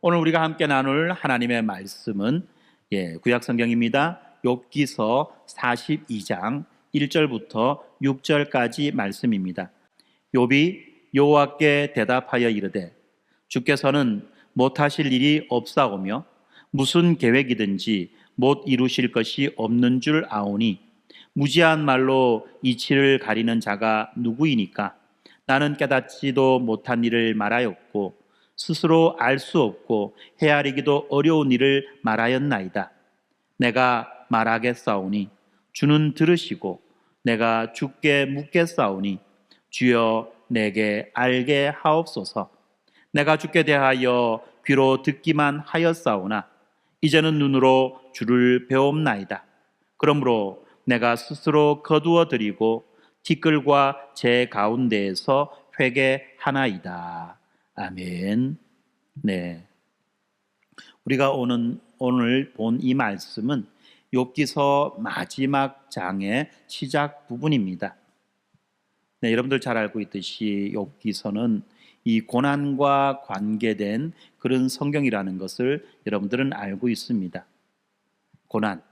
오늘 우리가 함께 나눌 하나님의 말씀은 구약 성경입니다. 욥기서 42장 1절부터 6절까지 말씀입니다. 욥이 여호와께 대답하여 이르되 주께서는 못하실 일이 없사오며 무슨 계획이든지 못 이루실 것이 없는 줄 아오니 무지한 말로 이치를 가리는 자가 누구이니까. 나는 깨닫지도 못한 일을 말하였고 스스로 알 수 없고 헤아리기도 어려운 일을 말하였나이다. 내가 말하겠사오니 주는 들으시고 내가 주께 묻겠사오니 주여 내게 알게 하옵소서. 내가 주께 대하여 귀로 듣기만 하였사오나 이제는 눈으로 주를 배옵나이다. 그러므로 내가 스스로 거두어 드리고 티끌과 제 가운데에서 회개하나이다. 아멘. 네. 우리가 오늘 본 이 말씀은 욥기서 마지막 장의 시작 부분입니다. 네, 여러분들 잘 알고 있듯이 욥기서는 이 고난과 관계된 그런 성경이라는 것을 여러분들은 알고 있습니다. 고난.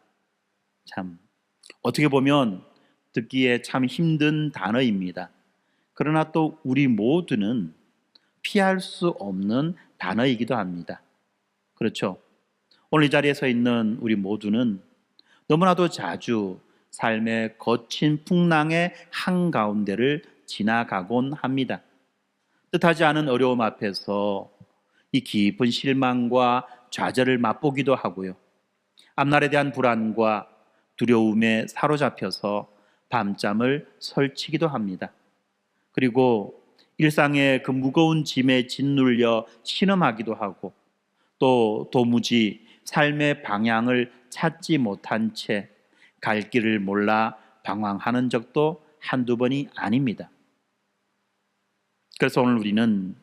참, 어떻게 보면 듣기에 참 힘든 단어입니다. 그러나 또 우리 모두는 피할 수 없는 단어이기도 합니다. 그렇죠? 오늘 이 자리에 서 있는 우리 모두는 너무나도 자주 삶의 거친 풍랑의 한가운데를 지나가곤 합니다. 뜻하지 않은 어려움 앞에서 이 깊은 실망과 좌절을 맛보기도 하고요. 앞날에 대한 불안과 두려움에 사로잡혀서 밤잠을 설치기도 합니다. 그리고 일상의 그 무거운 짐에 짓눌려 신음하기도 하고 또 도무지 삶의 방향을 찾지 못한 채 갈 길을 몰라 방황하는 적도 한두 번이 아닙니다. 그래서 오늘 우리는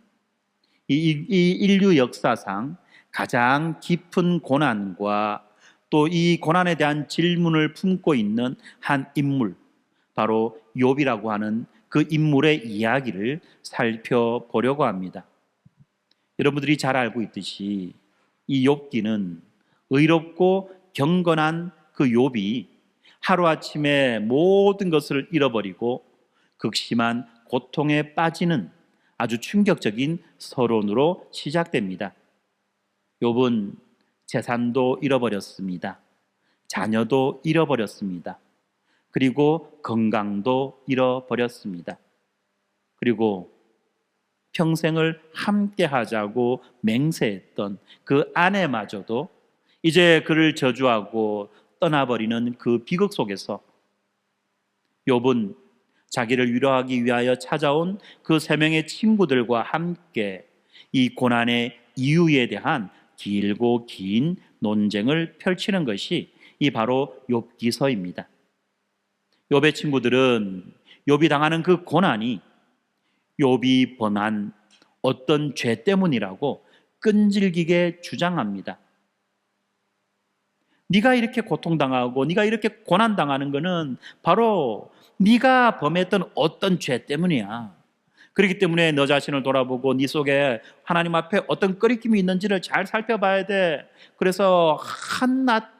이 인류 역사상 가장 깊은 고난과 또 이 고난에 대한 질문을 품고 있는 한 인물, 바로 욥이라고 하는 그 인물의 이야기를 살펴보려고 합니다. 여러분들이 잘 알고 있듯이 이 욥기는 의롭고 경건한 그 욥이 하루아침에 모든 것을 잃어버리고 극심한 고통에 빠지는 아주 충격적인 서론으로 시작됩니다. 욥은 재산도 잃어버렸습니다. 자녀도 잃어버렸습니다. 그리고 건강도 잃어버렸습니다. 그리고 평생을 함께 하자고 맹세했던 그 아내마저도 이제 그를 저주하고 떠나버리는 그 비극 속에서 욥은 자기를 위로하기 위하여 찾아온 그 세 명의 친구들과 함께 이 고난의 이유에 대한 길고 긴 논쟁을 펼치는 것이 이 바로 욥기서입니다. 욥의 친구들은 욥이 당하는 그 고난이 욥이 범한 어떤 죄 때문이라고 끈질기게 주장합니다. 네가 이렇게 고통당하고 네가 이렇게 고난당하는 것은 바로 네가 범했던 어떤 죄 때문이야. 그렇기 때문에 너 자신을 돌아보고 네 속에 하나님 앞에 어떤 끄리낌이 있는지를 잘 살펴봐야 돼. 그래서 한낱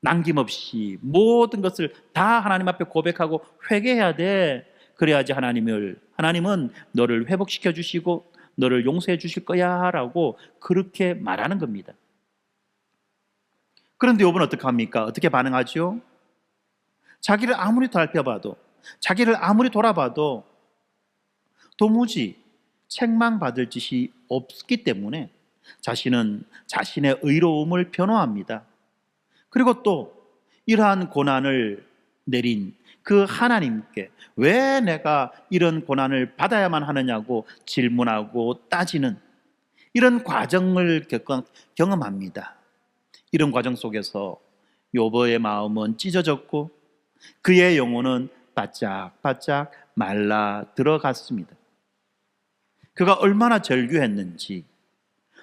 남김없이 모든 것을 다 하나님 앞에 고백하고 회개해야 돼. 그래야지 하나님은 너를 회복시켜 주시고 너를 용서해 주실 거야 라고 그렇게 말하는 겁니다. 그런데 욥은 어떻게 합니까? 어떻게 반응하죠? 자기를 아무리 살펴봐도, 자기를 아무리 돌아봐도 도무지 책망받을 짓이 없기 때문에 자신은 자신의 의로움을 변호합니다. 그리고 또 이러한 고난을 내린 그 하나님께 왜 내가 이런 고난을 받아야만 하느냐고 질문하고 따지는 이런 과정을 경험합니다. 이런 과정 속에서 욥의 마음은 찢어졌고 그의 영혼은 바짝바짝 말라 들어갔습니다. 그가 얼마나 절규했는지,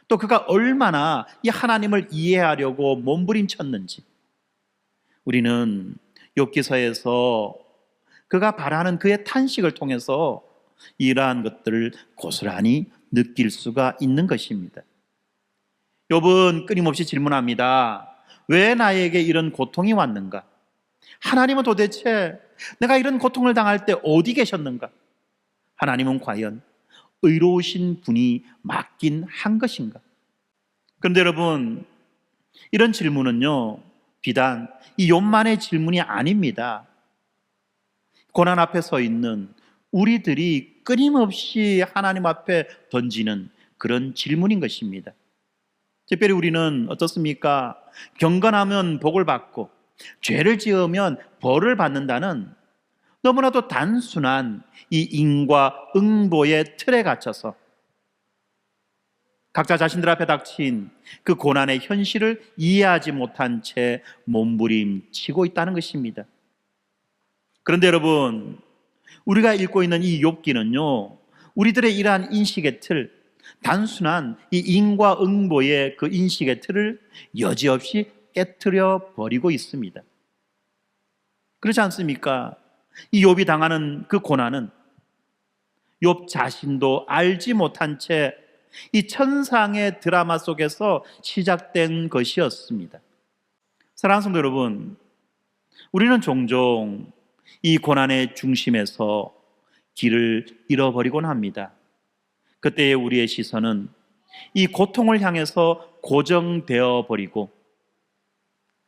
또 그가 얼마나 이 하나님을 이해하려고 몸부림쳤는지 우리는 욥기서에서 그가 바라는 그의 탄식을 통해서 이러한 것들을 고스란히 느낄 수가 있는 것입니다. 욥은 끊임없이 질문합니다. 왜 나에게 이런 고통이 왔는가? 하나님은 도대체 내가 이런 고통을 당할 때 어디 계셨는가? 하나님은 과연 의로우신 분이 맞긴 한 것인가? 그런데 여러분, 이런 질문은요, 비단 이 욥만의 질문이 아닙니다. 고난 앞에 서 있는 우리들이 끊임없이 하나님 앞에 던지는 그런 질문인 것입니다. 특별히 우리는 어떻습니까? 경건하면 복을 받고 죄를 지으면 벌을 받는다는 너무나도 단순한 이 인과 응보의 틀에 갇혀서 각자 자신들 앞에 닥친 그 고난의 현실을 이해하지 못한 채 몸부림치고 있다는 것입니다. 그런데 여러분, 우리가 읽고 있는 이 욥기는요, 우리들의 이러한 인식의 틀, 단순한 이 인과 응보의 그 인식의 틀을 여지없이 깨트려 버리고 있습니다. 그렇지 않습니까? 이 욥이 당하는 그 고난은 욥 자신도 알지 못한 채 이 천상의 드라마 속에서 시작된 것이었습니다. 사랑하는 성도 여러분, 우리는 종종 이 고난의 중심에서 길을 잃어버리곤 합니다. 그때의 우리의 시선은 이 고통을 향해서 고정되어 버리고,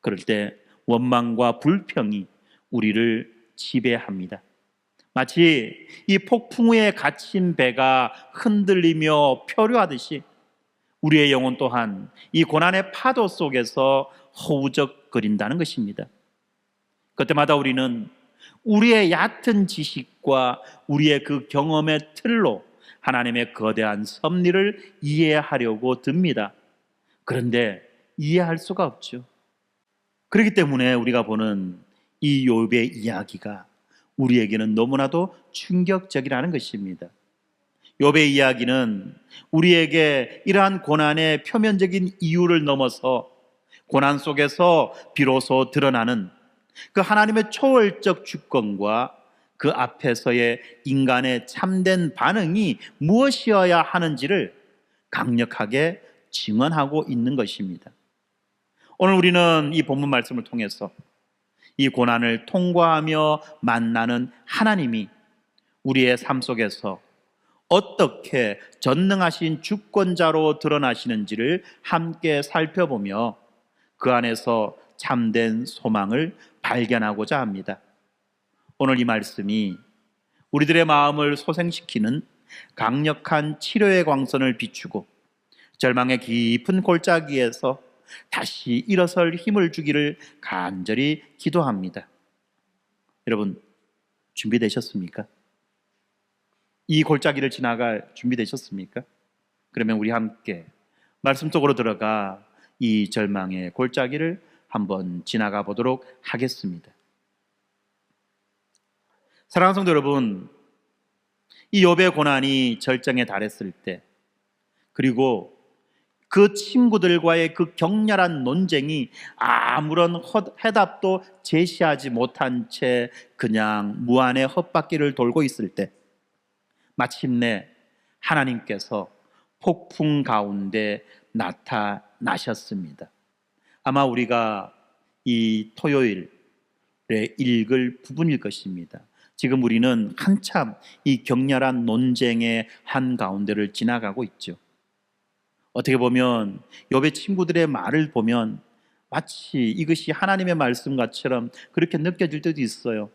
그럴 때 원망과 불평이 우리를 지배합니다. 마치 이 폭풍 위에 갇힌 배가 흔들리며 표류하듯이 우리의 영혼 또한 이 고난의 파도 속에서 허우적거린다는 것입니다. 그때마다 우리는 우리의 얕은 지식과 우리의 그 경험의 틀로 하나님의 거대한 섭리를 이해하려고 듭니다. 그런데 이해할 수가 없죠. 그렇기 때문에 우리가 보는 이 욥의 이야기가 우리에게는 너무나도 충격적이라는 것입니다. 욥의 이야기는 우리에게 이러한 고난의 표면적인 이유를 넘어서 고난 속에서 비로소 드러나는 그 하나님의 초월적 주권과 그 앞에서의 인간의 참된 반응이 무엇이어야 하는지를 강력하게 증언하고 있는 것입니다. 오늘 우리는 이 본문 말씀을 통해서 이 고난을 통과하며 만나는 하나님이 우리의 삶 속에서 어떻게 전능하신 주권자로 드러나시는지를 함께 살펴보며 그 안에서 참된 소망을 발견하고자 합니다. 오늘 이 말씀이 우리들의 마음을 소생시키는 강력한 치료의 광선을 비추고 절망의 깊은 골짜기에서 다시 일어설 힘을 주기를 간절히 기도합니다. 여러분, 준비되셨습니까? 이 골짜기를 지나갈 준비되셨습니까? 그러면 우리 함께 말씀 속으로 들어가 이 절망의 골짜기를 한번 지나가 보도록 하겠습니다. 사랑하는 성도 여러분, 이 욥의 고난이 절정에 달했을 때, 그리고 그 친구들과의 그 격렬한 논쟁이 아무런 해답도 제시하지 못한 채 그냥 무한의 헛바퀴를 돌고 있을 때 마침내 하나님께서 폭풍 가운데 나타나셨습니다. 아마 우리가 이 토요일에 읽을 부분일 것입니다. 지금 우리는 한참 이 격렬한 논쟁의 한가운데를 지나가고 있죠. 어떻게 보면 욥의 친구들의 말을 보면 마치 이것이 하나님의 말씀과처럼 그렇게 느껴질 때도 있어요.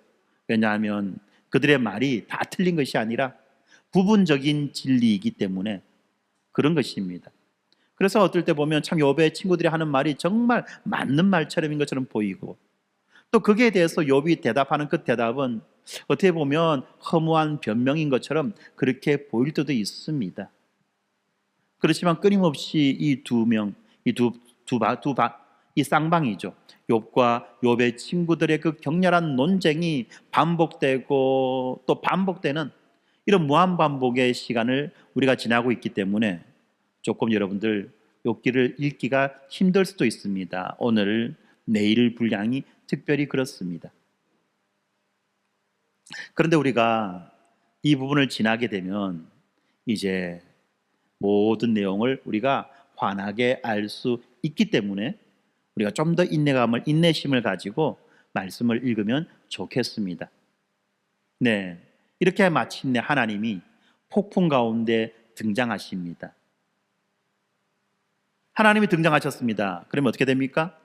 왜냐하면 그들의 말이 다 틀린 것이 아니라 부분적인 진리이기 때문에 그런 것입니다. 그래서 어떨 때 보면 참 욥의 친구들이 하는 말이 정말 맞는 말처럼인 것처럼 보이고, 또 거기에 대해서 욥이 대답하는 그 대답은 어떻게 보면 허무한 변명인 것처럼 그렇게 보일 때도 있습니다. 그렇지만 끊임없이 이 두 명, 이 쌍방이죠. 욥과 욥의 친구들의 그 격렬한 논쟁이 반복되고 또 반복되는 이런 무한 반복의 시간을 우리가 지나고 있기 때문에 조금 여러분들 욥기를 읽기가 힘들 수도 있습니다. 오늘, 내일 분량이 특별히 그렇습니다. 그런데 우리가 이 부분을 지나게 되면 이제 모든 내용을 우리가 환하게 알 수 있기 때문에 우리가 좀 더 인내심을 가지고 말씀을 읽으면 좋겠습니다. 네, 이렇게 마침내 하나님이 폭풍 가운데 등장하십니다. 하나님이 등장하셨습니다. 그러면 어떻게 됩니까?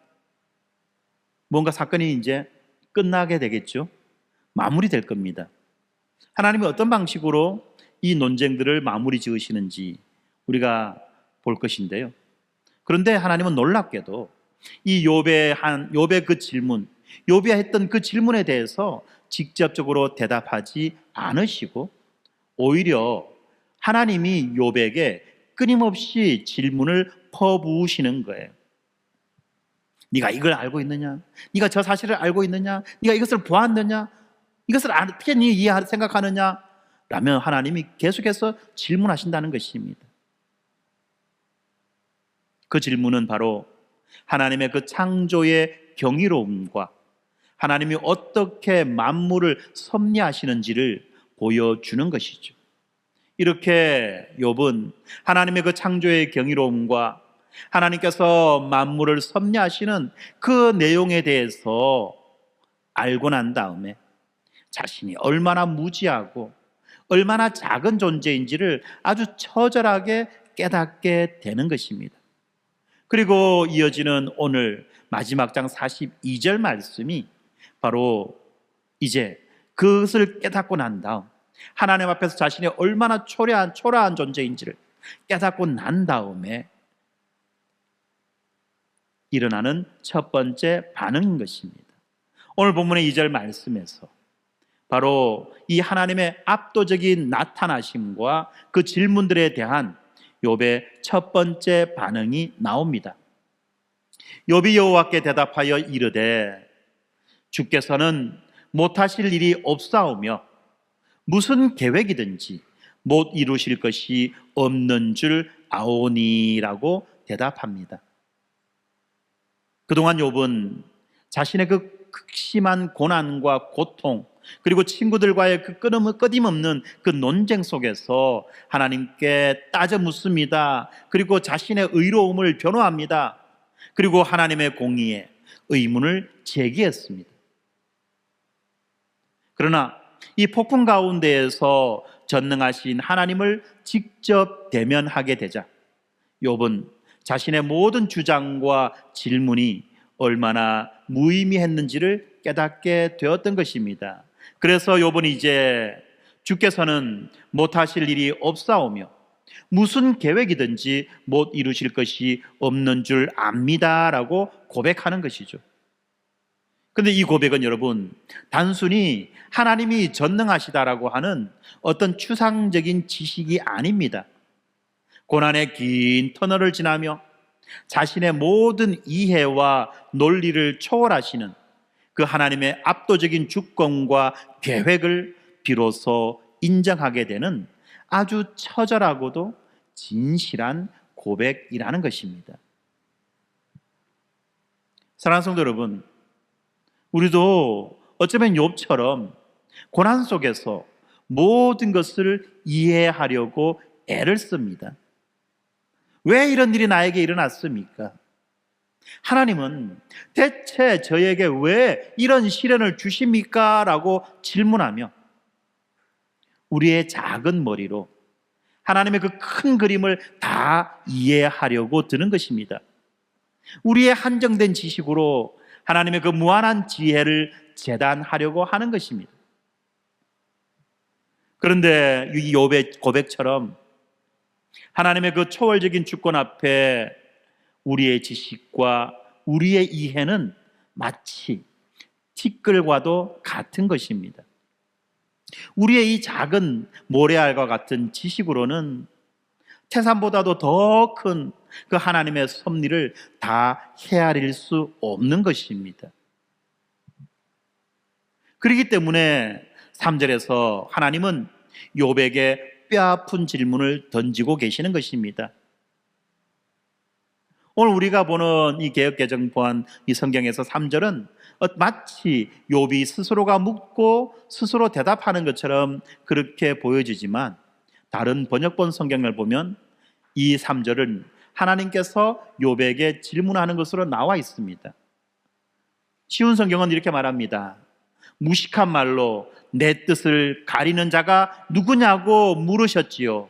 뭔가 사건이 이제 끝나게 되겠죠. 마무리될 겁니다. 하나님이 어떤 방식으로 이 논쟁들을 마무리 지으시는지 우리가 볼 것인데요. 그런데 하나님은 놀랍게도 이 욥의 그 질문, 욥이 했던 그 질문에 대해서 직접적으로 대답하지 않으시고 오히려 하나님이 욥에게 끊임없이 질문을 퍼부으시는 거예요. 네가 이걸 알고 있느냐? 네가 저 사실을 알고 있느냐? 네가 이것을 보았느냐? 이것을 어떻게 생각하느냐? 라면 하나님이 계속해서 질문하신다는 것입니다. 그 질문은 바로 하나님의 그 창조의 경이로움과 하나님이 어떻게 만물을 섭리하시는지를 보여주는 것이죠. 이렇게 욥은 하나님의 그 창조의 경이로움과 하나님께서 만물을 섭리하시는 그 내용에 대해서 알고 난 다음에 자신이 얼마나 무지하고 얼마나 작은 존재인지를 아주 처절하게 깨닫게 되는 것입니다. 그리고 이어지는 오늘 마지막 장 42절 말씀이 바로 이제 그것을 깨닫고 난 다음 하나님 앞에서 자신이 얼마나 초라한 존재인지를 깨닫고 난 다음에 일어나는 첫 번째 반응인 것입니다. 오늘 본문의 2절 말씀에서 바로 이 하나님의 압도적인 나타나심과 그 질문들에 대한 욥의 첫 번째 반응이 나옵니다. 욥이 여호와께 대답하여 이르되 주께서는 못하실 일이 없사오며 무슨 계획이든지 못 이루실 것이 없는 줄 아오니라고 대답합니다. 그동안 욥은 자신의 그 극심한 고난과 고통 그리고 친구들과의 그 끊임없는 그 논쟁 속에서 하나님께 따져 묻습니다. 그리고 자신의 의로움을 변호합니다. 그리고 하나님의 공의에 의문을 제기했습니다. 그러나 이 폭풍 가운데에서 전능하신 하나님을 직접 대면하게 되자 욥은 자신의 모든 주장과 질문이 얼마나 무의미했는지를 깨닫게 되었던 것입니다. 그래서 욥은 이제 주께서는 못하실 일이 없사오며 무슨 계획이든지 못 이루실 것이 없는 줄 압니다라고 고백하는 것이죠. 그런데 이 고백은 여러분 단순히 하나님이 전능하시다라고 하는 어떤 추상적인 지식이 아닙니다. 고난의 긴 터널을 지나며 자신의 모든 이해와 논리를 초월하시는 그 하나님의 압도적인 주권과 계획을 비로소 인정하게 되는 아주 처절하고도 진실한 고백이라는 것입니다. 사랑하는 성도 여러분, 우리도 어쩌면 욥처럼 고난 속에서 모든 것을 이해하려고 애를 씁니다. 왜 이런 일이 나에게 일어났습니까? 하나님은 대체 저에게 왜 이런 시련을 주십니까? 라고 질문하며 우리의 작은 머리로 하나님의 그 큰 그림을 다 이해하려고 드는 것입니다. 우리의 한정된 지식으로 하나님의 그 무한한 지혜를 재단하려고 하는 것입니다. 그런데 이 욥의 고백처럼 하나님의 그 초월적인 주권 앞에 우리의 지식과 우리의 이해는 마치 티끌과도 같은 것입니다. 우리의 이 작은 모래알과 같은 지식으로는 태산보다도 더 큰 그 하나님의 섭리를 다 헤아릴 수 없는 것입니다. 그렇기 때문에 3절에서 하나님은 욥에게 뼈아픈 질문을 던지고 계시는 것입니다. 오늘 우리가 보는 이 개역개정본 이 성경에서 3절은 마치 욥이 스스로가 묻고 스스로 대답하는 것처럼 그렇게 보여지지만 다른 번역본 성경을 보면 이 3절은 하나님께서 욥에게 질문하는 것으로 나와 있습니다. 쉬운 성경은 이렇게 말합니다. 무식한 말로 내 뜻을 가리는 자가 누구냐고 물으셨지요.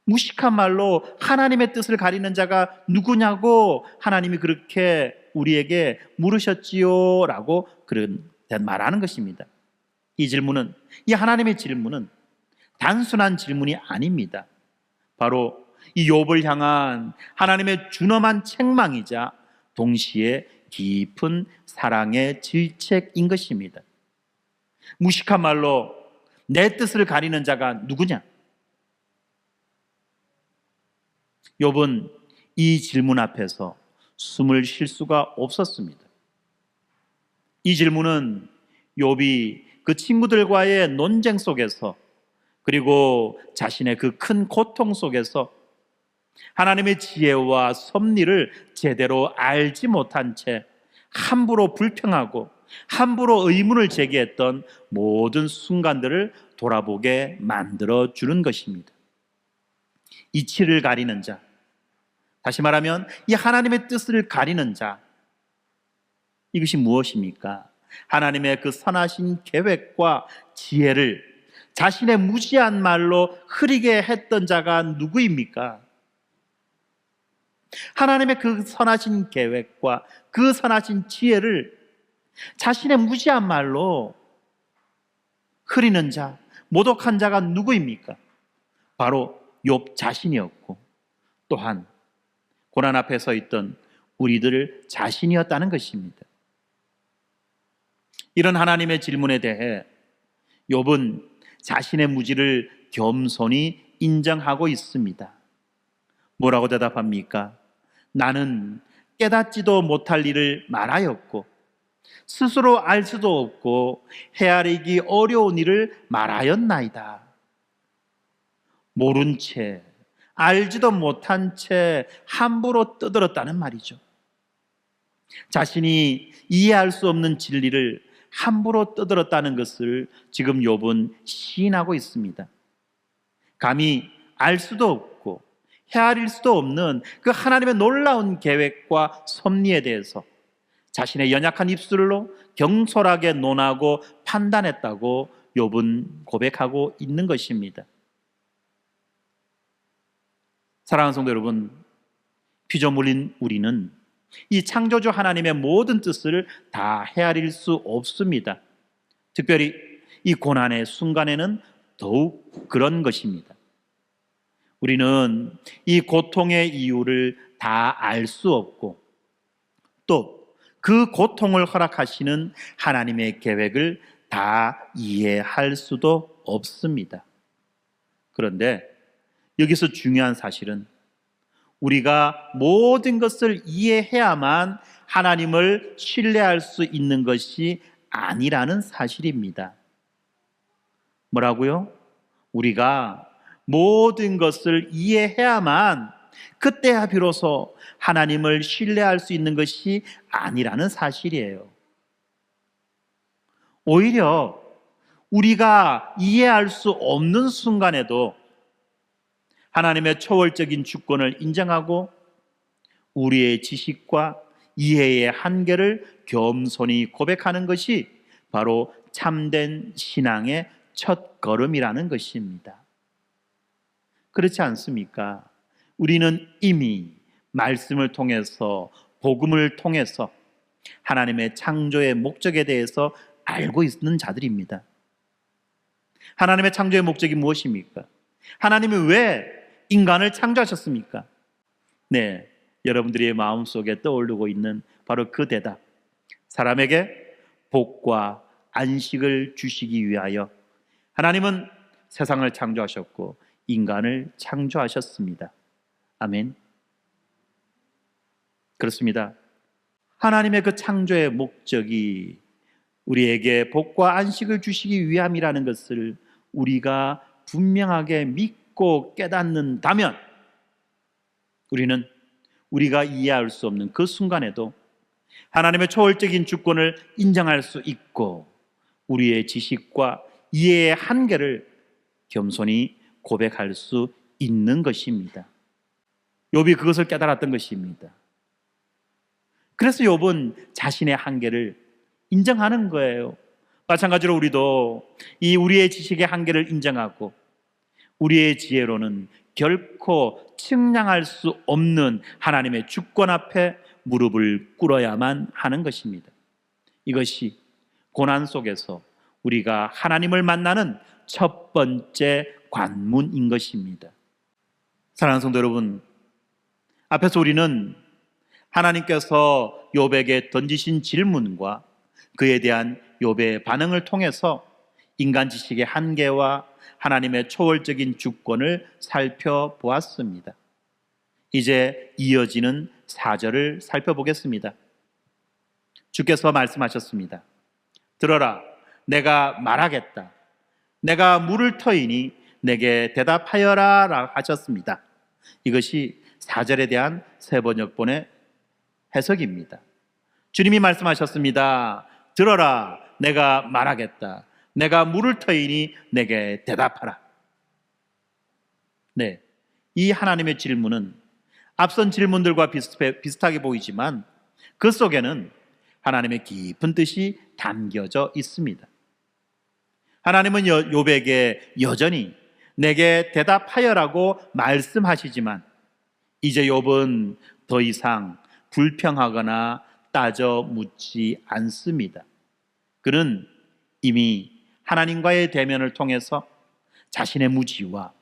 무식한 말로 하나님의 뜻을 가리는 자가 누구냐고 하나님이 그렇게 우리에게 물으셨지요 라고 그런 말하는 것입니다. 이 질문은, 이 하나님의 질문은 단순한 질문이 아닙니다. 바로 이 욥을 향한 하나님의 준엄한 책망이자 동시에 깊은 사랑의 질책인 것입니다. 무식한 말로 내 뜻을 가리는 자가 누구냐? 욥은 이 질문 앞에서 숨을 쉴 수가 없었습니다. 이 질문은 욥이 그 친구들과의 논쟁 속에서, 그리고 자신의 그 큰 고통 속에서 하나님의 지혜와 섭리를 제대로 알지 못한 채 함부로 불평하고 함부로 의문을 제기했던 모든 순간들을 돌아보게 만들어 주는 것입니다. 이치를 가리는 자, 다시 말하면 이 하나님의 뜻을 가리는 자, 이것이 무엇입니까? 하나님의 그 선하신 계획과 지혜를 자신의 무지한 말로 흐리게 했던 자가 누구입니까? 하나님의 그 선하신 계획과 그 선하신 지혜를 자신의 무지한 말로 흐리는 자, 모독한 자가 누구입니까? 바로 욥 자신이었고, 또한 고난 앞에 서 있던 우리들 자신이었다는 것입니다. 이런 하나님의 질문에 대해 욥은 자신의 무지를 겸손히 인정하고 있습니다. 뭐라고 대답합니까? 나는 깨닫지도 못할 일을 말하였고 스스로 알 수도 없고 헤아리기 어려운 일을 말하였나이다. 모른 채, 알지도 못한 채 함부로 떠들었다는 말이죠. 자신이 이해할 수 없는 진리를 함부로 떠들었다는 것을 지금 욥은 시인하고 있습니다. 감히 알 수도 없고 헤아릴 수도 없는 그 하나님의 놀라운 계획과 섭리에 대해서 자신의 연약한 입술로 경솔하게 논하고 판단했다고 욥은 고백하고 있는 것입니다. 사랑하는 성도 여러분, 피조물인 우리는 이 창조주 하나님의 모든 뜻을 다 헤아릴 수 없습니다. 특별히 이 고난의 순간에는 더욱 그런 것입니다. 우리는 이 고통의 이유를 다 알 수 없고 또 그 고통을 허락하시는 하나님의 계획을 다 이해할 수도 없습니다. 그런데 여기서 중요한 사실은 우리가 모든 것을 이해해야만 하나님을 신뢰할 수 있는 것이 아니라는 사실입니다. 뭐라고요? 우리가 모든 것을 이해해야만 그때야 비로소 하나님을 신뢰할 수 있는 것이 아니라는 사실이에요. 오히려 우리가 이해할 수 없는 순간에도 하나님의 초월적인 주권을 인정하고 우리의 지식과 이해의 한계를 겸손히 고백하는 것이 바로 참된 신앙의 첫 걸음이라는 것입니다. 그렇지 않습니까? 우리는 이미 말씀을 통해서, 복음을 통해서 하나님의 창조의 목적에 대해서 알고 있는 자들입니다. 하나님의 창조의 목적이 무엇입니까? 하나님이 왜 인간을 창조하셨습니까? 네, 여러분들의 마음속에 떠오르고 있는 바로 그 대답. 사람에게 복과 안식을 주시기 위하여 하나님은 세상을 창조하셨고 인간을 창조하셨습니다. 아멘. 그렇습니다. 하나님의 그 창조의 목적이 우리에게 복과 안식을 주시기 위함이라는 것을 우리가 분명하게 믿고 깨닫는다면 우리는 우리가 이해할 수 없는 그 순간에도 하나님의 초월적인 주권을 인정할 수 있고 우리의 지식과 이해의 한계를 겸손히 고백할 수 있는 것입니다. 욥이 그것을 깨달았던 것입니다. 그래서 욥은 자신의 한계를 인정하는 거예요. 마찬가지로 우리도 이 우리의 지식의 한계를 인정하고 우리의 지혜로는 결코 측량할 수 없는 하나님의 주권 앞에 무릎을 꿇어야만 하는 것입니다. 이것이 고난 속에서 우리가 하나님을 만나는 첫 번째 관문인 것입니다. 사랑하는 성도 여러분, 앞에서 우리는 하나님께서 욥에게 던지신 질문과 그에 대한 욥의 반응을 통해서 인간 지식의 한계와 하나님의 초월적인 주권을 살펴보았습니다. 이제 이어지는 4절을 살펴보겠습니다. 주께서 말씀하셨습니다. 들어라, 내가 말하겠다. 내가 물을 터이니 내게 대답하여라 라고 하셨습니다. 이것이 4절에 대한 세번역본의 해석입니다. 주님이 말씀하셨습니다. 들어라, 내가 말하겠다. 내가 물을 터이니 내게 대답하라. 네, 이 하나님의 질문은 앞선 질문들과 비슷하게 보이지만 그 속에는 하나님의 깊은 뜻이 담겨져 있습니다. 하나님은 욥에게 여전히 내게 대답하여라고 말씀하시지만 이제 욥은 더 이상 불평하거나 따져 묻지 않습니다. 그는 이미 하나님과의 대면을 통해서 자신의 무지와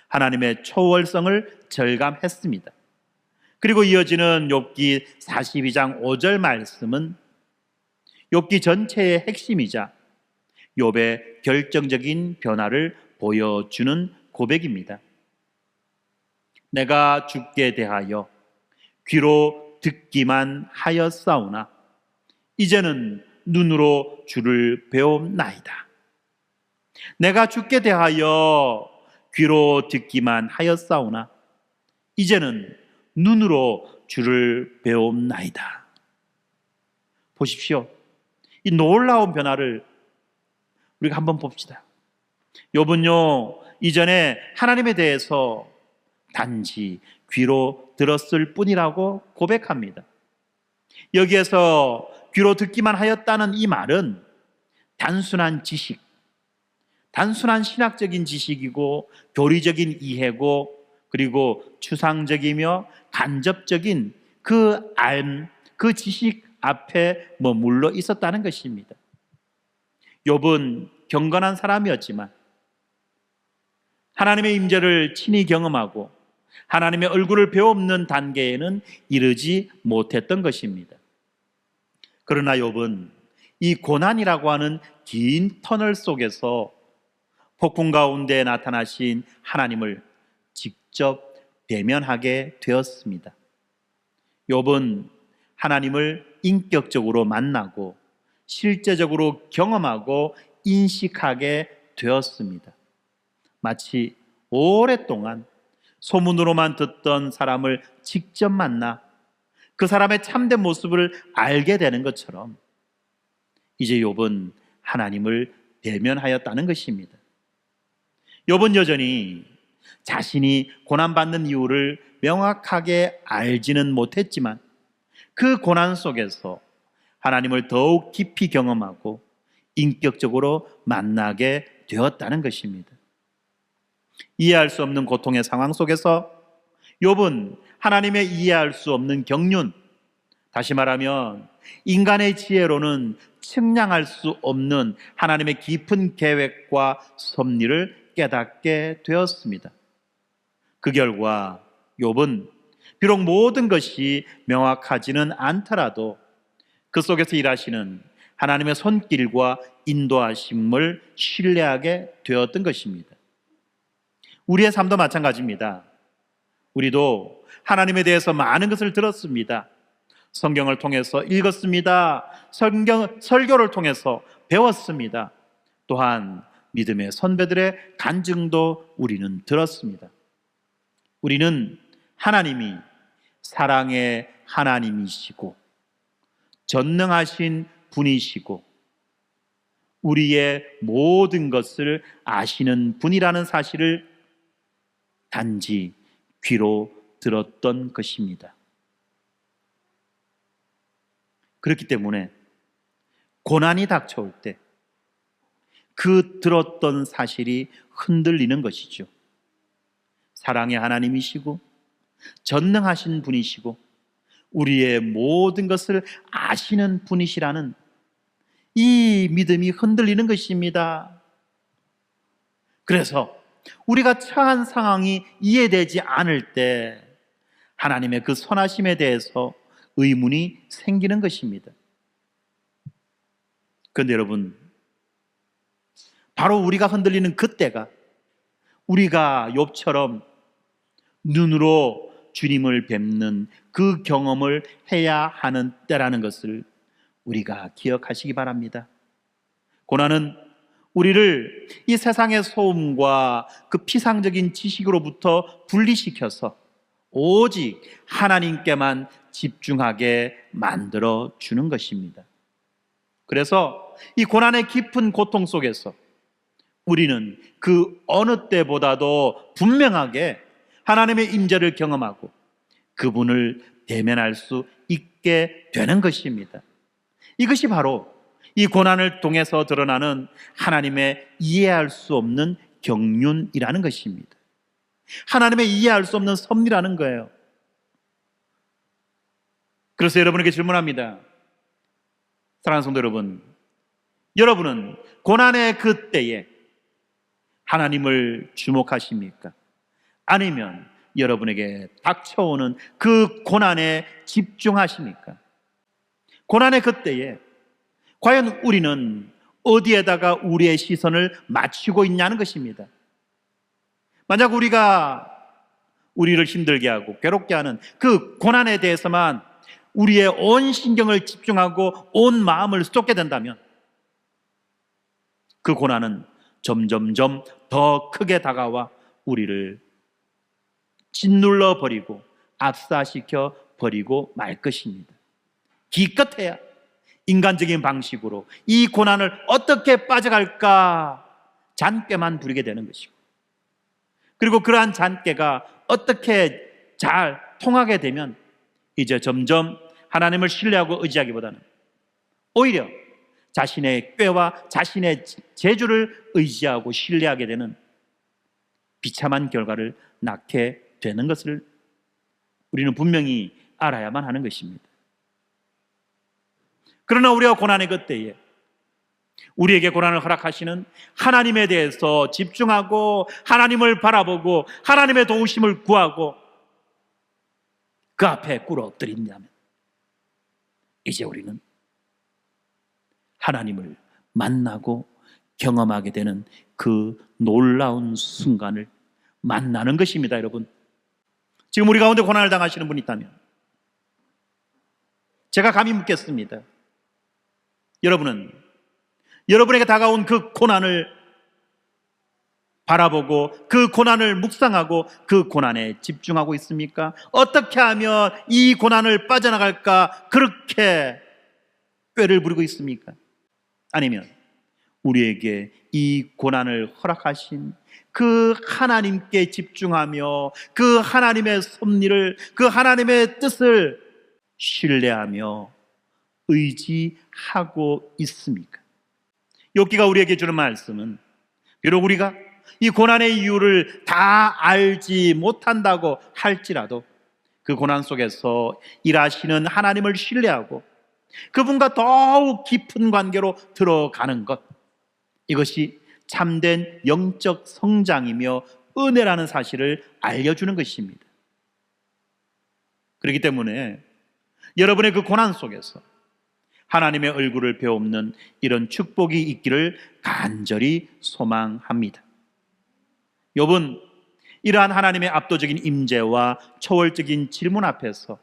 하나님의 초월성을 절감했습니다. 그리고 이어지는 욥기 42장 5절 말씀은 욥기 전체의 핵심이자 욥의 결정적인 변화를 보여주는 고백입니다. 내가 주께 대하여 귀로 듣기만 하였사오나 이제는 눈으로 주를 배움나이다. 내가 주께 대하여 귀로 듣기만 하였사오나 이제는 눈으로 주를 배움나이다. 보십시오. 이 놀라운 변화를 우리가 한번 봅시다. 욥은요, 이전에 하나님에 대해서 단지 귀로 들었을 뿐이라고 고백합니다. 여기에서 귀로 듣기만 하였다는 이 말은 단순한 지식, 단순한 신학적인 지식이고 교리적인 이해고 그리고 추상적이며 간접적인 그 지식 앞에 머물러 있었다는 것입니다. 욥은 경건한 사람이었지만 하나님의 임재를 친히 경험하고 하나님의 얼굴을 배우는 단계에는 이르지 못했던 것입니다. 그러나 욥은 이 고난이라고 하는 긴 터널 속에서 폭풍 가운데 나타나신 하나님을 직접 대면하게 되었습니다. 욥은 하나님을 인격적으로 만나고 실제적으로 경험하고 인식하게 되었습니다. 마치 오랫동안 소문으로만 듣던 사람을 직접 만나 그 사람의 참된 모습을 알게 되는 것처럼 이제 욥은 하나님을 대면하였다는 것입니다. 욥은 여전히 자신이 고난받는 이유를 명확하게 알지는 못했지만 그 고난 속에서 하나님을 더욱 깊이 경험하고 인격적으로 만나게 되었다는 것입니다. 이해할 수 없는 고통의 상황 속에서 욥은 하나님의 이해할 수 없는 경륜, 다시 말하면 인간의 지혜로는 측량할 수 없는 하나님의 깊은 계획과 섭리를 깨닫게 되었습니다. 그 결과 욥은 비록 모든 것이 명확하지는 않더라도 그 속에서 일하시는 하나님의 손길과 인도하심을 신뢰하게 되었던 것입니다. 우리의 삶도 마찬가지입니다. 우리도 하나님에 대해서 많은 것을 들었습니다. 성경을 통해서 읽었습니다. 설교를 통해서 배웠습니다. 또한 믿음의 선배들의 간증도 우리는 들었습니다. 우리는 하나님이 사랑의 하나님이시고 전능하신 분이시고 우리의 모든 것을 아시는 분이라는 사실을 단지 귀로 들었던 것입니다. 그렇기 때문에 고난이 닥쳐올 때 그 들었던 사실이 흔들리는 것이죠. 사랑의 하나님이시고 전능하신 분이시고 우리의 모든 것을 아시는 분이시라는 이 믿음이 흔들리는 것입니다. 그래서 우리가 처한 상황이 이해되지 않을 때 하나님의 그 선하심에 대해서 의문이 생기는 것입니다. 그런데 여러분, 바로 우리가 흔들리는 그때가 우리가 욥처럼 눈으로 주님을 뵙는 그 경험을 해야 하는 때라는 것을 우리가 기억하시기 바랍니다. 고난은 우리를 이 세상의 소음과 그 피상적인 지식으로부터 분리시켜서 오직 하나님께만 집중하게 만들어 주는 것입니다. 그래서 이 고난의 깊은 고통 속에서 우리는 그 어느 때보다도 분명하게 하나님의 임재를 경험하고 그분을 대면할 수 있게 되는 것입니다. 이것이 바로 이 고난을 통해서 드러나는 하나님의 이해할 수 없는 경륜이라는 것입니다. 하나님의 이해할 수 없는 섭리라는 거예요. 그래서 여러분에게 질문합니다. 사랑하는 성도 여러분, 여러분은 고난의 그때에 하나님을 주목하십니까? 아니면 여러분에게 닥쳐오는 그 고난에 집중하십니까? 고난의 그때에 과연 우리는 어디에다가 우리의 시선을 맞추고 있냐는 것입니다. 만약 우리가 우리를 힘들게 하고 괴롭게 하는 그 고난에 대해서만 우리의 온 신경을 집중하고 온 마음을 쏟게 된다면 그 고난은 점점점 더 크게 다가와 우리를 짓눌러 버리고 압사시켜 버리고 말 것입니다. 기껏해야 인간적인 방식으로 이 고난을 어떻게 빠져갈까 잔꾀만 부리게 되는 것이고, 그리고 그러한 잔꾀가 어떻게 잘 통하게 되면 이제 점점 하나님을 신뢰하고 의지하기보다는 오히려 자신의 꾀와 자신의 재주를 의지하고 신뢰하게 되는 비참한 결과를 낳게 되는 것을 우리는 분명히 알아야만 하는 것입니다. 그러나 우리가 고난의 그때에 우리에게 고난을 허락하시는 하나님에 대해서 집중하고 하나님을 바라보고 하나님의 도우심을 구하고 그 앞에 꿇어 엎드린다면 이제 우리는 하나님을 만나고 경험하게 되는 그 놀라운 순간을 만나는 것입니다. 여러분, 지금 우리 가운데 고난을 당하시는 분이 있다면 제가 감히 묻겠습니다. 여러분은 여러분에게 다가온 그 고난을 바라보고 그 고난을 묵상하고 그 고난에 집중하고 있습니까? 어떻게 하면 이 고난을 빠져나갈까 그렇게 꾀를 부리고 있습니까? 아니면 우리에게 이 고난을 허락하신 그 하나님께 집중하며 그 하나님의 섭리를, 그 하나님의 뜻을 신뢰하며 의지하고 있습니까? 욥기가 우리에게 주는 말씀은 비록 우리가 이 고난의 이유를 다 알지 못한다고 할지라도 그 고난 속에서 일하시는 하나님을 신뢰하고 그분과 더욱 깊은 관계로 들어가는 것, 이것이 참된 영적 성장이며 은혜라는 사실을 알려주는 것입니다. 그렇기 때문에 여러분의 그 고난 속에서 하나님의 얼굴을 배우는 이런 축복이 있기를 간절히 소망합니다. 욥은 이러한 하나님의 압도적인 임재와 초월적인 질문 앞에서,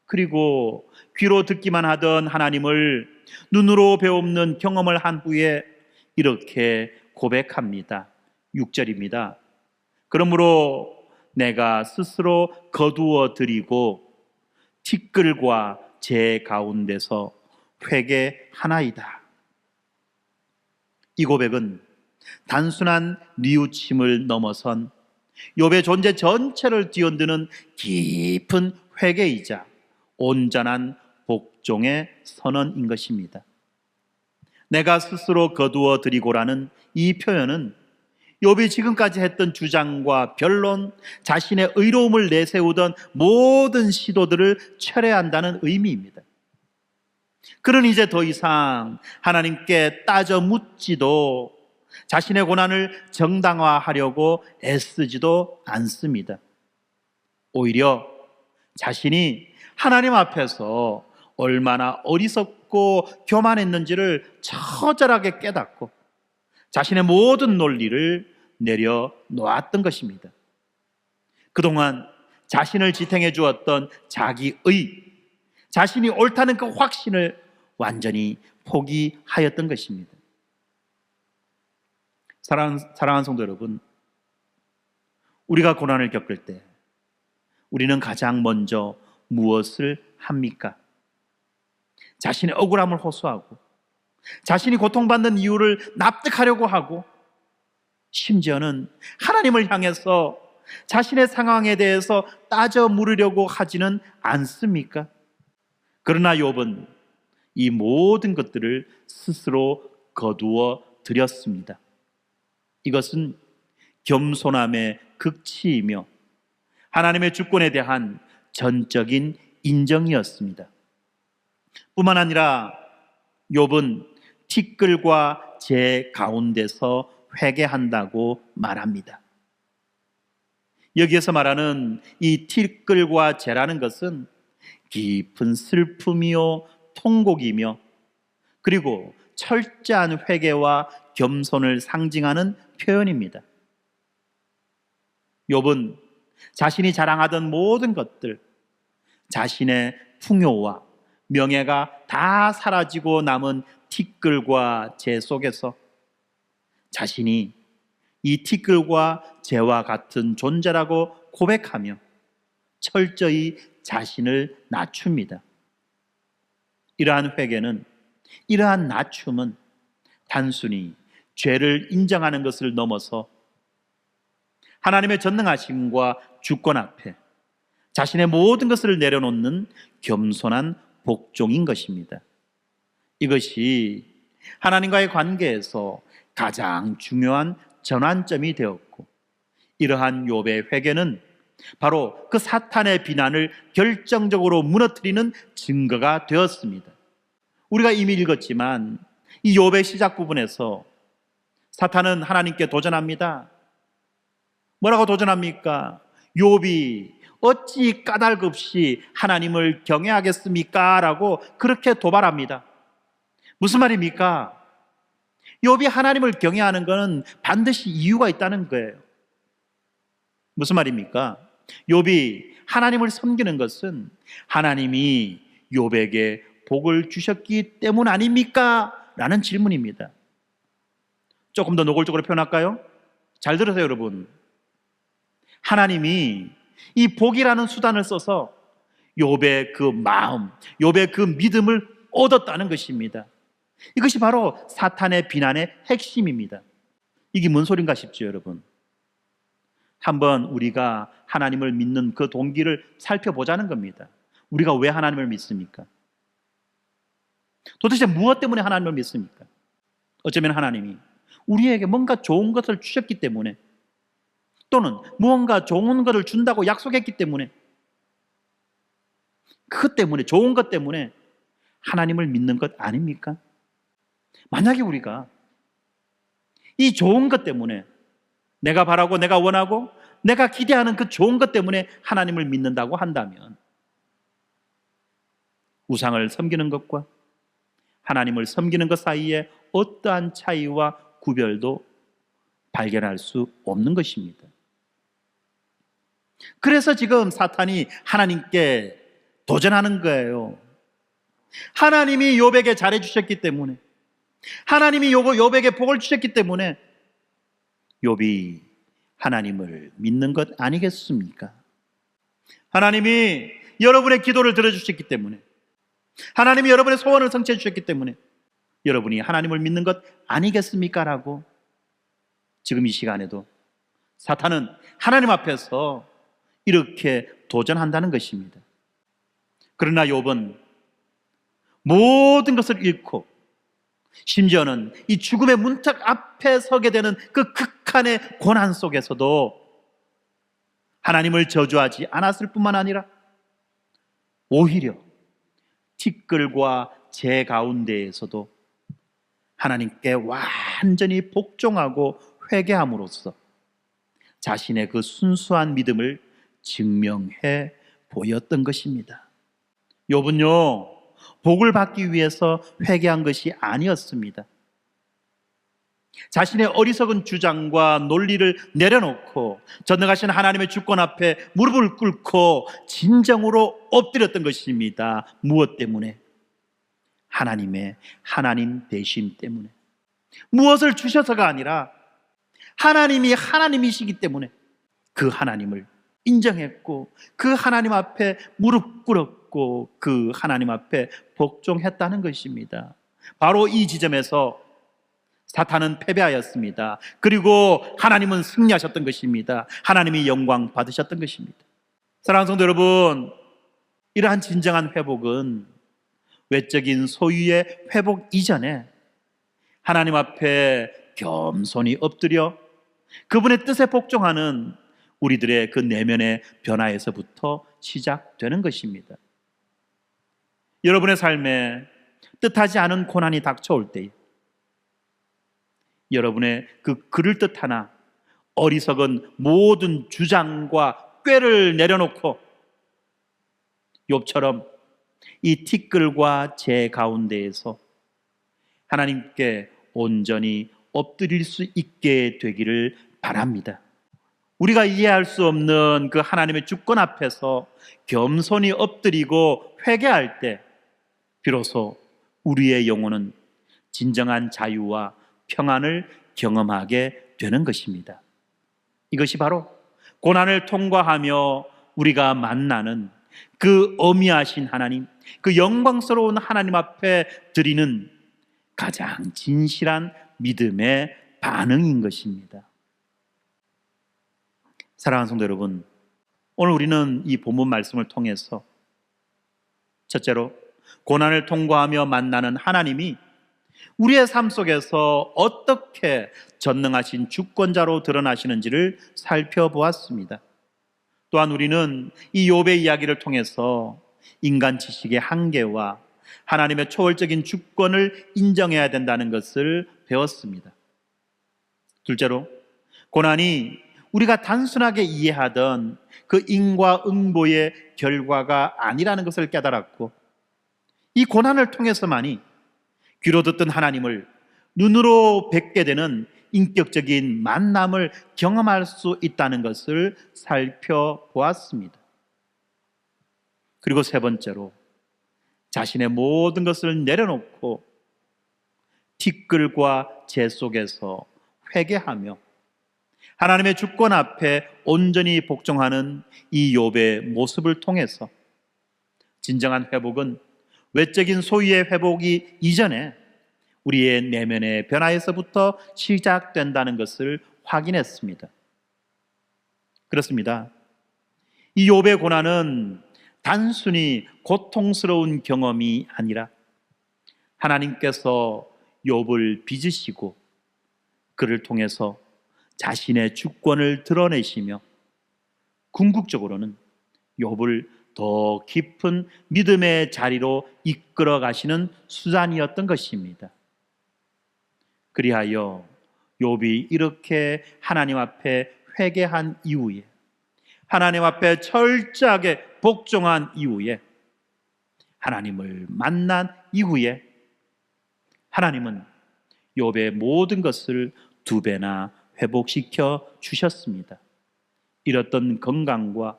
그리고 귀로 듣기만 하던 하나님을 눈으로 배우는 경험을 한 후에 이렇게 고백합니다. 6절입니다. 그러므로 내가 스스로 거두어 드리고 티끌과 재 가운데서 회개하나이다. 이 고백은 단순한 뉘우침을 넘어선 욥의 존재 전체를 뒤흔드는 깊은 회개이자 온전한 복종의 선언인 것입니다. 내가 스스로 거두어 드리고라는 이 표현은 욥이 지금까지 했던 주장과 변론, 자신의 의로움을 내세우던 모든 시도들을 철회한다는 의미입니다. 그는 이제 더 이상 하나님께 따져 묻지도 자신의 고난을 정당화하려고 애쓰지도 않습니다. 오히려 자신이 하나님 앞에서 얼마나 어리석고 교만했는지를 처절하게 깨닫고 자신의 모든 논리를 내려놓았던 것입니다. 그동안 자신을 지탱해 주었던 자기의, 자신이 옳다는 그 확신을 완전히 포기하였던 것입니다. 사랑하는 성도 여러분, 우리가 고난을 겪을 때 우리는 가장 먼저 무엇을 합니까? 자신의 억울함을 호소하고 자신이 고통받는 이유를 납득하려고 하고 심지어는 하나님을 향해서 자신의 상황에 대해서 따져 물으려고 하지는 않습니까? 그러나 욥은 이 모든 것들을 스스로 거두어 드렸습니다. 이것은 겸손함의 극치이며 하나님의 주권에 대한 전적인 인정이었습니다. 뿐만 아니라 욥은 티끌과 재 가운데서 회개한다고 말합니다. 여기에서 말하는 이 티끌과 재라는 것은 깊은 슬픔이요 통곡이며 그리고 철저한 회개와 겸손을 상징하는 표현입니다. 욥은 자신이 자랑하던 모든 것들, 자신의 풍요와 명예가 다 사라지고 남은 티끌과 재 속에서 자신이 이 티끌과 재와 같은 존재라고 고백하며 철저히 자신을 낮춥니다. 이러한 회개는, 이러한 낮춤은 단순히 죄를 인정하는 것을 넘어서 하나님의 전능하심과 주권 앞에 자신의 모든 것을 내려놓는 겸손한 복종인 것입니다. 이것이 하나님과의 관계에서 가장 중요한 전환점이 되었고, 이러한 욥의 회개는 바로 그 사탄의 비난을 결정적으로 무너뜨리는 증거가 되었습니다. 우리가 이미 읽었지만 이 욥의 시작 부분에서 사탄은 하나님께 도전합니다. 뭐라고 도전합니까? 욥이 어찌 까닭 없이 하나님을 경외하겠습니까? 라고 그렇게 도발합니다. 무슨 말입니까? 욥이 하나님을 경외하는 것은 반드시 이유가 있다는 거예요. 무슨 말입니까? 욥이 하나님을 섬기는 것은 하나님이 욥에게 복을 주셨기 때문 아닙니까? 라는 질문입니다. 조금 더 노골적으로 표현할까요? 잘 들으세요, 여러분. 하나님이 이 복이라는 수단을 써서 욥의 그 마음, 욥의 그 믿음을 얻었다는 것입니다. 이것이 바로 사탄의 비난의 핵심입니다. 이게 뭔 소린가 싶죠, 여러분? 한번 우리가 하나님을 믿는 그 동기를 살펴보자는 겁니다. 우리가 왜 하나님을 믿습니까? 도대체 무엇 때문에 하나님을 믿습니까? 어쩌면 하나님이 우리에게 뭔가 좋은 것을 주셨기 때문에, 또는 무언가 좋은 것을 준다고 약속했기 때문에, 그것 때문에, 좋은 것 때문에 하나님을 믿는 것 아닙니까? 만약에 우리가 이 좋은 것 때문에, 내가 바라고 내가 원하고 내가 기대하는 그 좋은 것 때문에 하나님을 믿는다고 한다면, 우상을 섬기는 것과 하나님을 섬기는 것 사이에 어떠한 차이와 구별도 발견할 수 없는 것입니다. 그래서 지금 사탄이 하나님께 도전하는 거예요. 하나님이 욥에게 잘해주셨기 때문에, 하나님이 욥에게 복을 주셨기 때문에 욥이 하나님을 믿는 것 아니겠습니까? 하나님이 여러분의 기도를 들어주셨기 때문에, 하나님이 여러분의 소원을 성취해 주셨기 때문에 여러분이 하나님을 믿는 것 아니겠습니까? 라고 지금 이 시간에도 사탄은 하나님 앞에서 이렇게 도전한다는 것입니다. 그러나 욥은 모든 것을 잃고 심지어는 이 죽음의 문턱 앞에 서게 되는 그 극한의 고난 속에서도 하나님을 저주하지 않았을 뿐만 아니라 오히려 티끌과 재 가운데에서도 하나님께 완전히 복종하고 회개함으로써 자신의 그 순수한 믿음을 증명해 보였던 것입니다. 욥은요, 복을 받기 위해서 회개한 것이 아니었습니다. 자신의 어리석은 주장과 논리를 내려놓고 전능하신 하나님의 주권 앞에 무릎을 꿇고 진정으로 엎드렸던 것입니다. 무엇 때문에? 하나님의 하나님 되심 때문에. 무엇을 주셔서가 아니라 하나님이 하나님이시기 때문에 그 하나님을 인정했고 그 하나님 앞에 무릎 꿇었고 그 하나님 앞에 복종했다는 것입니다. 바로 이 지점에서 사탄은 패배하였습니다. 그리고 하나님은 승리하셨던 것입니다. 하나님이 영광 받으셨던 것입니다. 사랑하는 성도 여러분, 이러한 진정한 회복은 외적인 소유의 회복 이전에 하나님 앞에 겸손히 엎드려 그분의 뜻에 복종하는 우리들의 그 내면의 변화에서부터 시작되는 것입니다. 여러분의 삶에 뜻하지 않은 고난이 닥쳐올 때 여러분의 그 그럴듯하나 어리석은 모든 주장과 꾀를 내려놓고 욥처럼 이 티끌과 재 가운데에서 하나님께 온전히 엎드릴 수 있게 되기를 바랍니다. 우리가 이해할 수 없는 그 하나님의 주권 앞에서 겸손히 엎드리고 회개할 때 비로소 우리의 영혼은 진정한 자유와 평안을 경험하게 되는 것입니다. 이것이 바로 고난을 통과하며 우리가 만나는 그 어미하신 하나님, 그 영광스러운 하나님 앞에 드리는 가장 진실한 믿음의 반응인 것입니다. 사랑하는 성도 여러분, 오늘 우리는 이 본문 말씀을 통해서 첫째로 고난을 통과하며 만나는 하나님이 우리의 삶 속에서 어떻게 전능하신 주권자로 드러나시는지를 살펴보았습니다. 또한 우리는 이 욥의 이야기를 통해서 인간 지식의 한계와 하나님의 초월적인 주권을 인정해야 된다는 것을 배웠습니다. 둘째로, 고난이 우리가 단순하게 이해하던 그 인과응보의 결과가 아니라는 것을 깨달았고, 이 고난을 통해서만이 귀로 듣던 하나님을 눈으로 뵙게 되는 인격적인 만남을 경험할 수 있다는 것을 살펴보았습니다. 그리고 세 번째로, 자신의 모든 것을 내려놓고 티끌과 재 속에서 회개하며 하나님의 주권 앞에 온전히 복종하는 이 욥의 모습을 통해서 진정한 회복은 외적인 소유의 회복이 이전에 우리의 내면의 변화에서부터 시작된다는 것을 확인했습니다. 그렇습니다. 이 욥의 고난은 단순히 고통스러운 경험이 아니라 하나님께서 욥을 빚으시고 그를 통해서 자신의 주권을 드러내시며 궁극적으로는 욥을 더 깊은 믿음의 자리로 이끌어 가시는 수단이었던 것입니다. 그리하여 욥이 이렇게 하나님 앞에 회개한 이후에, 하나님 앞에 철저하게 복종한 이후에, 하나님을 만난 이후에 하나님은 욥의 모든 것을 2배나 회복시켜 주셨습니다. 잃었던 건강과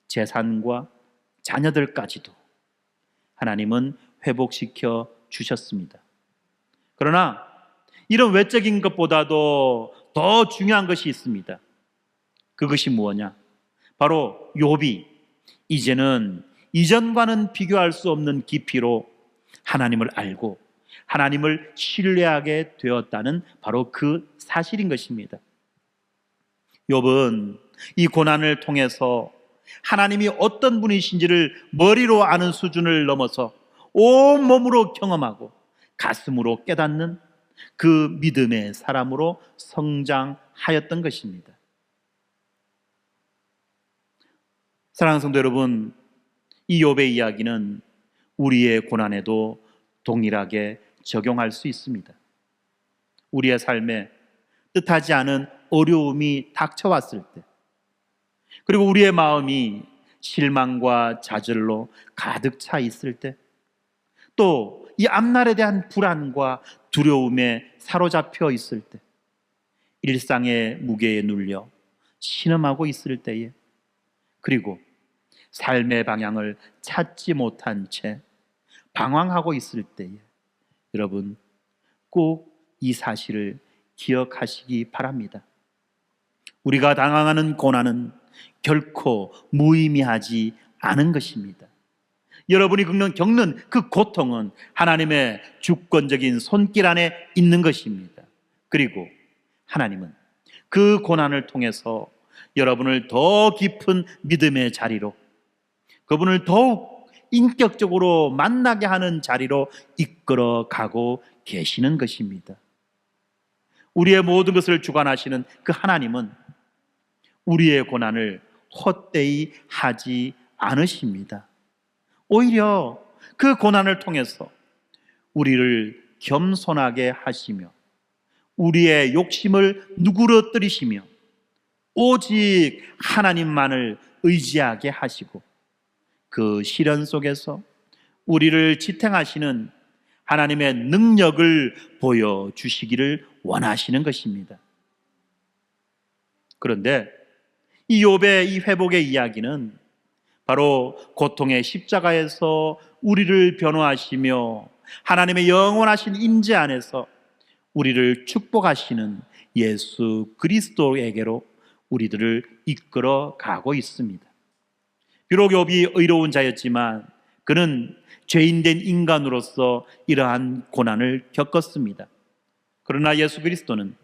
재산과 자녀들까지도 하나님은 회복시켜 주셨습니다. 그러나 이런 외적인 것보다도 더 중요한 것이 있습니다. 그것이 무엇냐? 바로 욥이 이제는 이전과는 비교할 수 없는 깊이로 하나님을 알고 하나님을 신뢰하게 되었다는 바로 그 사실인 것입니다. 욥은 이 고난을 통해서 하나님이 어떤 분이신지를 머리로 아는 수준을 넘어서 온 몸으로 경험하고 가슴으로 깨닫는 그 믿음의 사람으로 성장하였던 것입니다. 사랑하는 성도 여러분, 이 욥의 이야기는 우리의 고난에도 동일하게 적용할 수 있습니다. 우리의 삶에 뜻하지 않은 어려움이 닥쳐왔을 때, 그리고 우리의 마음이 실망과 좌절로 가득 차 있을 때, 또 이 앞날에 대한 불안과 두려움에 사로잡혀 있을 때, 일상의 무게에 눌려 신음하고 있을 때에, 그리고 삶의 방향을 찾지 못한 채 방황하고 있을 때에, 여러분 꼭 이 사실을 기억하시기 바랍니다. 우리가 당하는 고난은 결코 무의미하지 않은 것입니다. 여러분이 겪는 그 고통은 하나님의 주권적인 손길 안에 있는 것입니다. 그리고 하나님은 그 고난을 통해서 여러분을 더 깊은 믿음의 자리로, 그분을 더욱 인격적으로 만나게 하는 자리로 이끌어 가고 계시는 것입니다. 우리의 모든 것을 주관하시는 그 하나님은 우리의 고난을 헛되이 하지 않으십니다. 오히려 그 고난을 통해서 우리를 겸손하게 하시며 우리의 욕심을 누그러뜨리시며 오직 하나님만을 의지하게 하시고 그 시련 속에서 우리를 지탱하시는 하나님의 능력을 보여주시기를 원하시는 것입니다. 그런데 이 욥의 이 회복의 이야기는 바로 고통의 십자가에서 우리를 변호하시며 하나님의 영원하신 임재 안에서 우리를 축복하시는 예수 그리스도에게로 우리들을 이끌어 가고 있습니다. 비록 욥이 의로운 자였지만 그는 죄인된 인간으로서 이러한 고난을 겪었습니다. 그러나 예수 그리스도는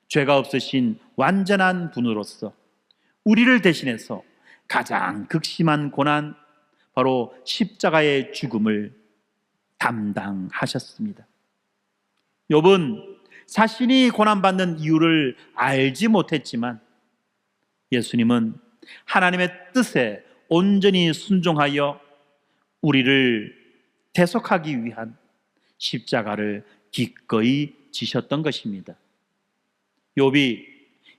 죄가 없으신 완전한 분으로서 우리를 대신해서 가장 극심한 고난, 바로 십자가의 죽음을 담당하셨습니다. 욥은 자신이 고난받는 이유를 알지 못했지만 예수님은 하나님의 뜻에 온전히 순종하여 우리를 대속하기 위한 십자가를 기꺼이 지셨던 것입니다. 욥이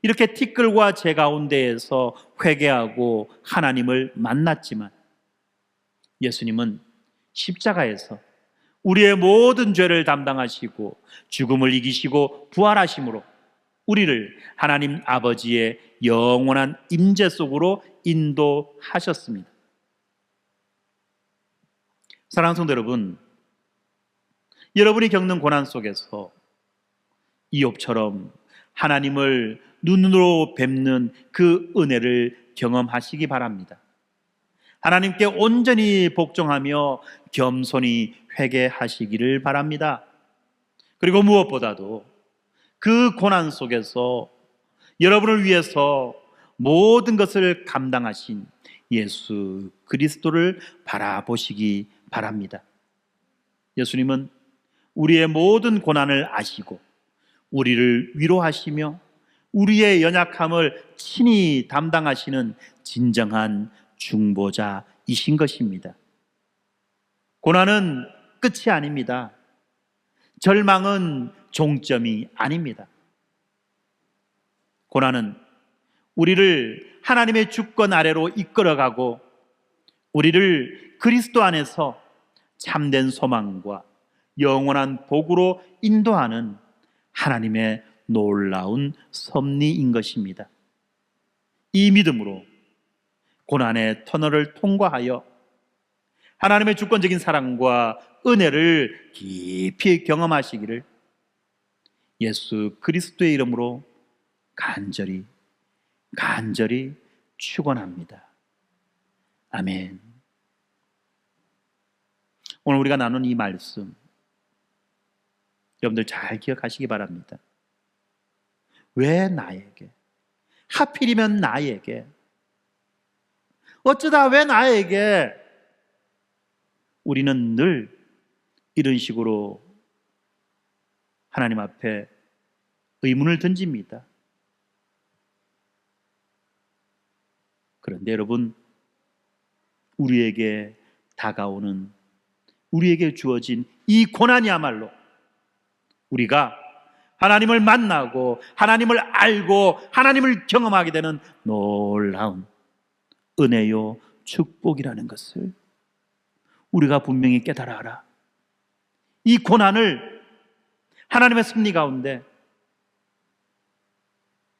이렇게 티끌과 재 가운데에서 회개하고 하나님을 만났지만 예수님은 십자가에서 우리의 모든 죄를 담당하시고 죽음을 이기시고 부활하심으로 우리를 하나님 아버지의 영원한 임재 속으로 인도하셨습니다. 사랑하는 성도 여러분, 여러분이 겪는 고난 속에서 이욥처럼 하나님을 눈으로 뵙는 그 은혜를 경험하시기 바랍니다. 하나님께 온전히 복종하며 겸손히 회개하시기를 바랍니다. 그리고 무엇보다도 그 고난 속에서 여러분을 위해서 모든 것을 감당하신 예수 그리스도를 바라보시기 바랍니다. 예수님은 우리의 모든 고난을 아시고 우리를 위로하시며 우리의 연약함을 친히 담당하시는 진정한 중보자이신 것입니다. 고난은 끝이 아닙니다. 절망은 종점이 아닙니다. 고난은 우리를 하나님의 주권 아래로 이끌어가고 우리를 그리스도 안에서 참된 소망과 영원한 복으로 인도하는 하나님의 놀라운 섭리인 것입니다. 이 믿음으로 고난의 터널을 통과하여 하나님의 주권적인 사랑과 은혜를 깊이 경험하시기를 예수 그리스도의 이름으로 간절히 축원합니다. 아멘. 오늘 우리가 나눈 이 말씀 여러분들 잘 기억하시기 바랍니다. 왜 나에게 하필이면 나에게, 어쩌다 왜 나에게? 우리는 늘 이런 식으로 하나님 앞에 의문을 던집니다. 그런데 여러분, 우리에게 다가오는, 우리에게 주어진 이 고난이야말로 우리가 하나님을 만나고 하나님을 알고 하나님을 경험하게 되는 놀라운 은혜요 축복이라는 것을 우리가 분명히 깨달아라. 이 고난을 하나님의 섭리 가운데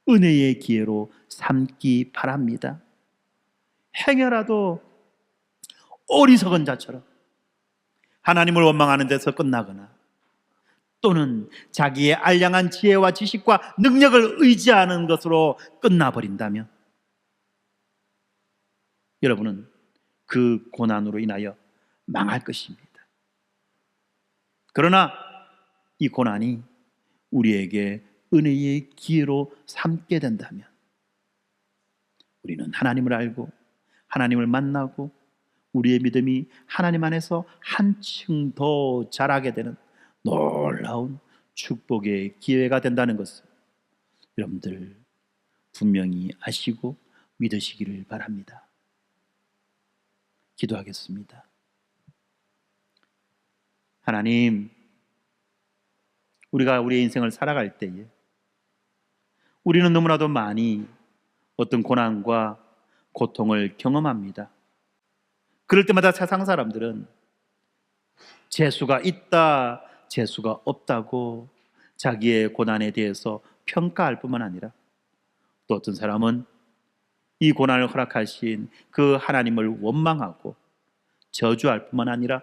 은혜의 기회로 삼기 바랍니다. 행여라도 어리석은 자처럼 하나님을 원망하는 데서 끝나거나 또는 자기의 알량한 지혜와 지식과 능력을 의지하는 것으로 끝나버린다면 여러분은 그 고난으로 인하여 망할 것입니다. 그러나 이 고난이 우리에게 은혜의 기회로 삼게 된다면 우리는 하나님을 알고 하나님을 만나고 우리의 믿음이 하나님 안에서 한층 더 자라게 되는 놀라운 축복의 기회가 된다는 것을 여러분들 분명히 아시고 믿으시기를 바랍니다. 기도하겠습니다. 하나님, 우리가 우리의 인생을 살아갈 때에 우리는 너무나도 많이 어떤 고난과 고통을 경험합니다. 그럴 때마다 세상 사람들은 재수가 있다, 재수가 없다고 자기의 고난에 대해서 평가할 뿐만 아니라 또 어떤 사람은 이 고난을 허락하신 그 하나님을 원망하고 저주할 뿐만 아니라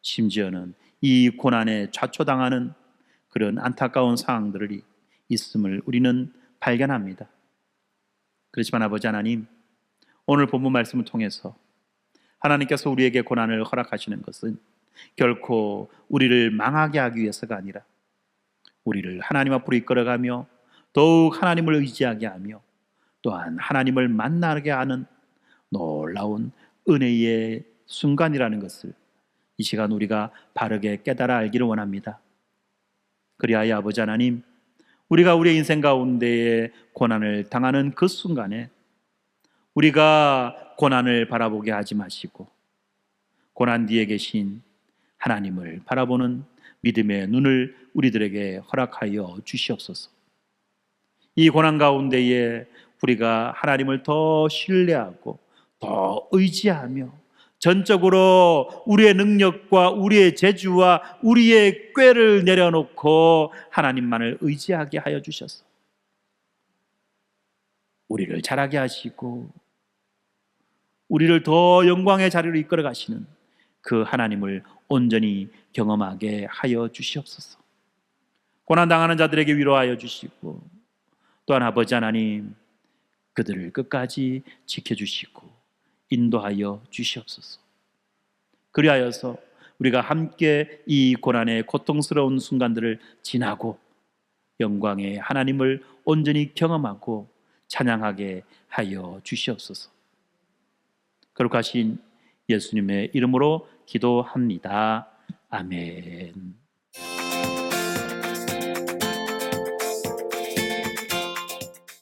심지어는 이 고난에 좌초당하는 그런 안타까운 상황들이 있음을 우리는 발견합니다. 그렇지만 아버지 하나님, 오늘 본문 말씀을 통해서 하나님께서 우리에게 고난을 허락하시는 것은 결코 우리를 망하게 하기 위해서가 아니라 우리를 하나님 앞으로 이끌어가며 더욱 하나님을 의지하게 하며 또한 하나님을 만나게 하는 놀라운 은혜의 순간이라는 것을 이 시간 우리가 바르게 깨달아 알기를 원합니다. 그리하여 아버지 하나님, 우리가 우리의 인생 가운데에 고난을 당하는 그 순간에 우리가 고난을 바라보게 하지 마시고 고난 뒤에 계신 하나님을 바라보는 믿음의 눈을 우리들에게 허락하여 주시옵소서. 이 고난 가운데에 우리가 하나님을 더 신뢰하고 더 의지하며 전적으로 우리의 능력과 우리의 재주와 우리의 꾀를 내려놓고 하나님만을 의지하게 하여 주셔서 우리를 자라게 하시고 우리를 더 영광의 자리로 이끌어 가시는 그 하나님을 온전히 경험하게 하여 주시옵소서. 고난당하는 자들에게 위로하여 주시고 또한 아버지 하나님, 그들을 끝까지 지켜주시고 인도하여 주시옵소서. 그리하여서 우리가 함께 이 고난의 고통스러운 순간들을 지나고 영광의 하나님을 온전히 경험하고 찬양하게 하여 주시옵소서. 거룩하신 예수님의 이름으로 기도합니다. 아멘.